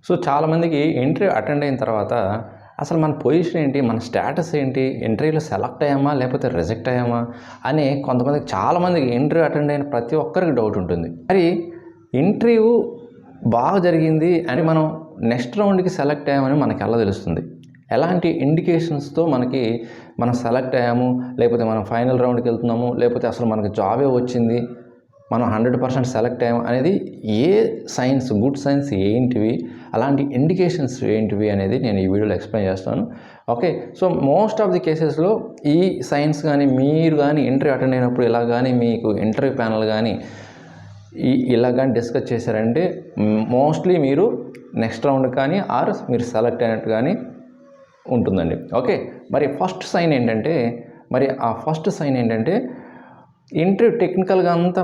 So చాలామందికి interview attend అయిన తర్వాత అసలు మన పొజిషన్ ఏంటి, మన స్టేటస్ ఏంటి, ఇంటర్వ్యూలో సెలెక్ట్ అయ్యామా లేకపోతే రిజెక్ట్ అయ్యామా అని కొంతమందికి, చాలామందికి ఇంటర్వ్యూ అటెండ్ అయిన ప్రతి ఒక్కరికి డౌట్ ఉంటుంది. మరి ఇంటర్వ్యూ బాగా జరిగింది అని మనం నెక్స్ట్ రౌండ్కి సెలెక్ట్ అయ్యామని మనకి ఎలా తెలుస్తుంది? ఎలాంటి ఇండికేషన్స్తో మనం సెలెక్ట్ అయ్యాము, లేకపోతే మనం ఫైనల్ రౌండ్కి వెళ్తున్నాము, లేకపోతే అసలు మనకి జాబే వచ్చింది, మనం 100% సెలెక్ట్ అయ్యాము అనేది ఏ సైన్స్, గుడ్ సైన్స్ ఏంటివి, అలాంటి ఇండికేషన్స్ ఏంటివి అనేది నేను ఈ వీడియోలో ఎక్స్ప్లెయిన్ చేస్తాను. Okay, so most of the కేసెస్లో ఈ సైన్స్ కానీ మీరు కానీ ఇంటర్వ్యూ అటెండ్ అయినప్పుడు ఇలా కానీ మీకు ఇంటర్వ్యూ ప్యానల్ కానీ ఇలా కానీ డిస్కస్ చేశారంటే మోస్ట్లీ మీరు నెక్స్ట్ రౌండ్ కానీ ఆర్ మీరు సెలెక్ట్ అయినట్టు కానీ ఉంటుందండి. ఓకే, మరి ఫస్ట్ సైన్ ఏంటంటే ఇంటర్వ్యూ టెక్నికల్గా అంతా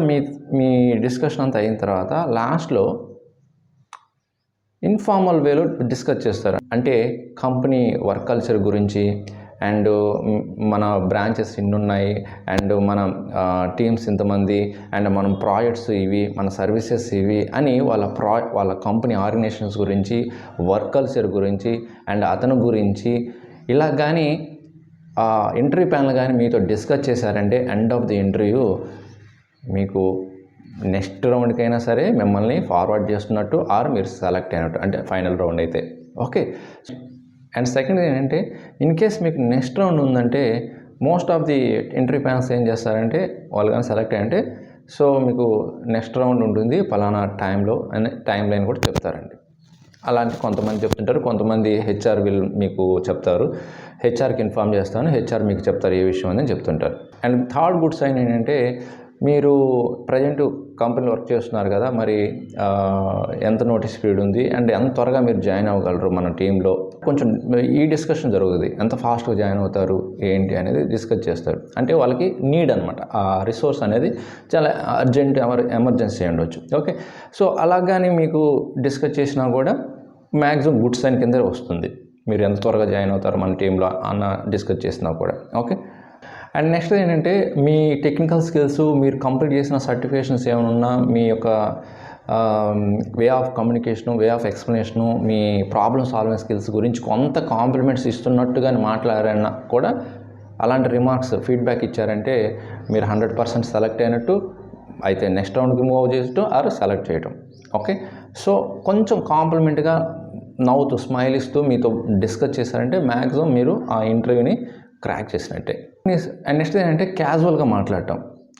మీ డిస్కషన్ అంతా అయిన తర్వాత లాస్ట్లో ఇన్ఫార్మల్ వేలో డిస్కస్ చేస్తారు. అంటే కంపెనీ వర్క్ కల్చర్ గురించి, అండ్ మన బ్రాంచెస్ ఇన్ని ఉన్నాయి, అండ్ మన టీమ్స్ ఇంతమంది, అండ్ మనం ప్రాజెక్ట్స్ ఇవి, మన సర్వీసెస్ ఇవి అని వాళ్ళ కంపెనీ ఆర్గనైజేషన్స్ గురించి, వర్క్ కల్చర్ గురించి, అండ్ అతని గురించి ఇలా కానీ ఇంటర్వ్యూ ప్యానల్ కానీ మీతో డిస్కస్ చేశారంటే ఎండ్ ఆఫ్ ది ఇంటర్వ్యూ మీకు నెక్స్ట్ రౌండ్కైనా సరే మిమ్మల్ని ఫార్వర్డ్ చేస్తున్నట్టు ఆర్ మీరు సెలెక్ట్ అయినట్టు, అంటే ఫైనల్ రౌండ్ అయితే. ఓకే, అండ్ సెకండ్ ఏంటంటే ఇన్ కేస్ మీకు నెక్స్ట్ రౌండ్ ఉందంటే most of the interview panels ఏం చేస్తారంటే వాళ్ళు కానీ సెలెక్ట్ అయ్యంటే సో మీకు నెక్స్ట్ రౌండ్ ఉంటుంది పలానా టైంలో అనే టైం లైన్ కూడా చెప్తారండి. అలాంటి కొంతమంది చెప్తుంటారు, కొంతమంది హెచ్ఆర్ మీకు చెప్తారు, హెచ్ఆర్కి ఇన్ఫామ్ చేస్తాను, హెచ్ఆర్ మీకు చెప్తారు ఏ విషయం అని చెప్తుంటారు. అండ్ థర్డ్ గుడ్ సైన్ ఏంటంటే మీరు ప్రజెంట్ కంపెనీలో వర్క్ చేస్తున్నారు కదా, మరి ఎంత నోటీస్ పీరియడ్ ఉంది అండ్ ఎంత త్వరగా మీరు జాయిన్ అవ్వగలరు మన టీంలో, కొంచెం ఈ డిస్కషన్ జరుగుతుంది. ఎంత ఫాస్ట్గా జాయిన్ అవుతారు ఏంటి అనేది డిస్కస్ చేస్తారు. అంటే వాళ్ళకి నీడ్ అనమాట, ఆ రిసోర్స్ అనేది చాలా అర్జెంట్ ఎమర్జెన్సీ ఉండొచ్చు. ఓకే, సో అలాగని మీకు డిస్కస్ చేసినా కూడా మ్యాక్సిమం గుడ్ సైన్ కింద వస్తుంది, మీరు ఎంత త్వరగా జాయిన్ అవుతారు మన టీంలో అన్న డిస్కస్ చేసినా కూడా. ఓకే, అండ్ నెక్స్ట్ ఏంటంటే మీ టెక్నికల్ స్కిల్స్, మీరు కంప్లీట్ చేసిన సర్టిఫికేషన్స్ ఏమైనా ఉన్నా, మీ యొక్క way of communication, way of explanation, me problem solving skills గురించి కొంత కాంప్లిమెంట్స్ ఇస్తున్నట్టుగా మాట్లాడారన్నా కూడా అలాంటి రిమార్క్స్ ఫీడ్బ్యాక్ ఇచ్చారంటే మీరు 100% సెలెక్ట్ అయినట్టు, అయితే నెక్స్ట్ రౌండ్కి మూవ్ చేస్తూ ఆర్ సెలెక్ట్ చేయటం. ఓకే, సో కొంచెం కాంప్లిమెంట్గా నవ్వుతూ స్మైల్ ఇస్తూ మీతో డిస్కస్ చేశారంటే మ్యాక్సిమం మీరు ఆ ఇంటర్వ్యూని క్రాక్ చేసినట్టే. అండ్ నెక్స్ట్ ఏంటంటే క్యాజువల్గా మాట్లాడటం.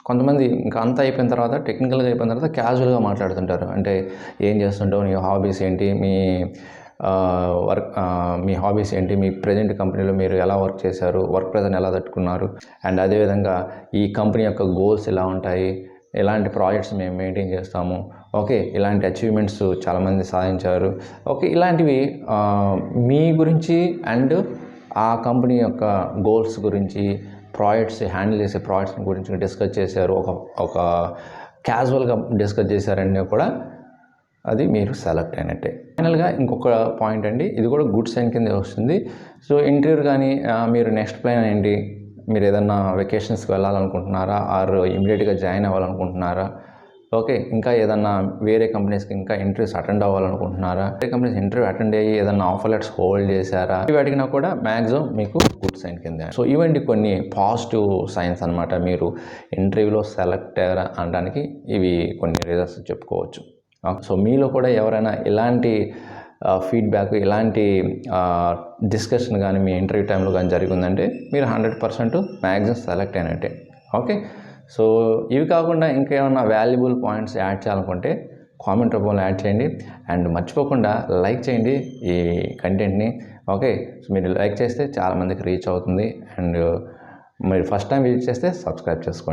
కొంతమంది ఇంకా అంతా అయిపోయిన తర్వాత, టెక్నికల్గా అయిపోయిన తర్వాత క్యాజువల్గా మాట్లాడుతుంటారు. అంటే ఏం చేస్తుంటావు, నీ హాబీస్ ఏంటి, మీ హాబీస్ ఏంటి, మీ ప్రజెంట్ కంపెనీలో మీరు ఎలా వర్క్ చేశారు, వర్క్ ప్రెజర్ని ఎలా తట్టుకున్నారు, అండ్ అదేవిధంగా ఈ కంపెనీ యొక్క గోల్స్ ఎలా ఉంటాయి, ఎలాంటి ప్రాజెక్ట్స్ మేము మెయింటైన్ చేస్తాము, ఓకే ఇలాంటి అచీవ్మెంట్స్ చాలామంది సాధించారు, ఓకే ఇలాంటివి మీ గురించి అండ్ ఆ కంపెనీ యొక్క గోల్స్ గురించి, ప్రాజెక్ట్స్ హ్యాండిల్ చేసే ప్రాజెక్ట్స్ గురించి డిస్కస్ చేశారు, ఒక క్యాజువల్గా డిస్కస్ చేశారని కూడా అది మీరు సెలెక్ట్ అయినట్టే. ఫైనల్గా ఇంకొక పాయింట్ అండి, ఇది కూడా గుడ్ సైన్ కింద వస్తుంది. సో ఇంటర్వ్యూ కానీ మీరు నెక్స్ట్ ప్లాన్ ఏంటి, మీరు ఏదన్నా వెకేషన్స్కి వెళ్ళాలనుకుంటున్నారా, ఆర్ ఇమీడియట్గా జాయిన్ అవ్వాలనుకుంటున్నారా, ఓకే ఇంకా ఏదన్నా వేరే కంపెనీస్కి ఇంకా ఇంటర్వ్యూస్ అటెండ్ అవ్వాలనుకుంటున్నారా, వేరే కంపెనీస్ ఇంటర్వ్యూ అటెండ్ అయ్యి ఏదన్నా ఆఫర్ లెటర్స్ హోల్డ్ చేశారా, ఇవి అడిగినా కూడా మ్యాక్సిమం మీకు గుడ్ సైన్ కింద. సో ఇవండి కొన్ని పాజిటివ్ సైన్స్ అనమాట, మీరు ఇంటర్వ్యూలో సెలెక్ట్ అయ్యారా అనడానికి ఇవి కొన్ని రీజన్స్ చెప్పుకోవచ్చు. సో మీలో కూడా ఎవరైనా ఇలాంటి ఫీడ్బ్యాక్, ఇలాంటి డిస్కషన్ కానీ మీ ఇంటర్వ్యూ టైంలో కానీ జరిగిందంటే మీరు 100% మ్యాక్సిమం సెలెక్ట్ అయినట్టే. ఓకే, సో ఇవి కాకుండా ఇంకేమైనా వాల్యుబుల్ పాయింట్స్ యాడ్ చేయాలనుకుంటే కామెంట్ రూపంలో యాడ్ చేయండి. అండ్ మర్చిపోకుండా లైక్ చేయండి ఈ కంటెంట్ని. ఓకే, సో మీరు లైక్ చేస్తే చాలామందికి రీచ్ అవుతుంది. అండ్ మీరు ఫస్ట్ టైం విజిట్ చేస్తే సబ్స్క్రైబ్ చేసుకోండి.